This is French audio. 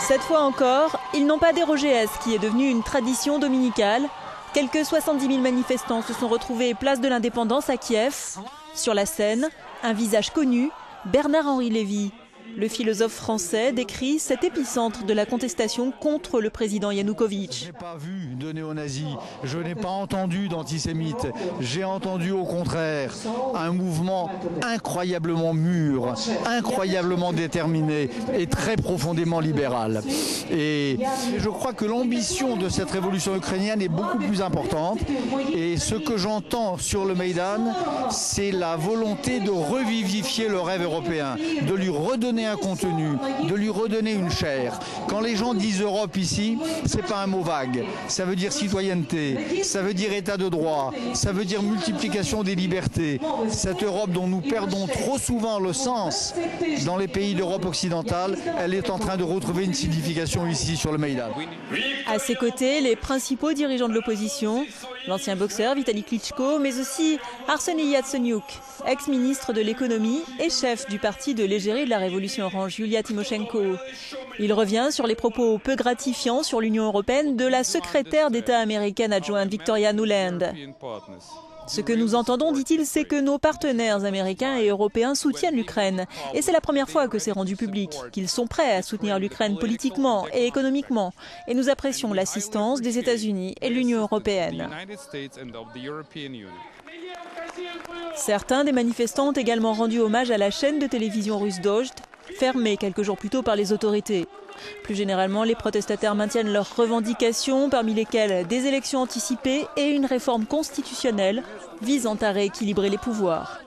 Cette fois encore, ils n'ont pas dérogé à ce qui est devenu une tradition dominicale. Quelques 70 000 manifestants se sont retrouvés place de l'Indépendance à Kiev. Sur la scène, un visage connu, Bernard-Henri Lévy. Le philosophe français décrit cet épicentre de la contestation contre le président Yanukovych. Je n'ai pas vu de néo-nazis, je n'ai pas entendu d'antisémites. J'ai entendu au contraire un mouvement incroyablement mûr, incroyablement déterminé et très profondément libéral. Et je crois que l'ambition de cette révolution ukrainienne est beaucoup plus importante. Et ce que j'entends sur le Maïdan, c'est la volonté de revivifier le rêve européen, de lui redonner un contenu, de lui redonner une chair. Quand les gens disent Europe ici, c'est pas un mot vague. Ça veut dire citoyenneté, ça veut dire état de droit, ça veut dire multiplication des libertés. Cette Europe dont nous perdons trop souvent le sens dans les pays d'Europe occidentale, elle est en train de retrouver une signification ici sur le Maïdan. À ses côtés, les principaux dirigeants de l'opposition, l'ancien boxeur Vitali Klitschko, mais aussi Arseniy Yatsenyuk, ex-ministre de l'économie et chef du parti de l'égérie de la Révolution orange, Yulia Tymoshenko. Il revient sur les propos peu gratifiants sur l'Union européenne de la secrétaire d'État américaine adjointe Victoria Nuland. Ce que nous entendons, dit-il, c'est que nos partenaires américains et européens soutiennent l'Ukraine. Et c'est la première fois que c'est rendu public, qu'ils sont prêts à soutenir l'Ukraine politiquement et économiquement. Et nous apprécions l'assistance des États-Unis et de l'Union européenne. Certains des manifestants ont également rendu hommage à la chaîne de télévision russe Dojd, fermée quelques jours plus tôt par les autorités. Plus généralement, les protestataires maintiennent leurs revendications, parmi lesquelles des élections anticipées et une réforme constitutionnelle visant à rééquilibrer les pouvoirs.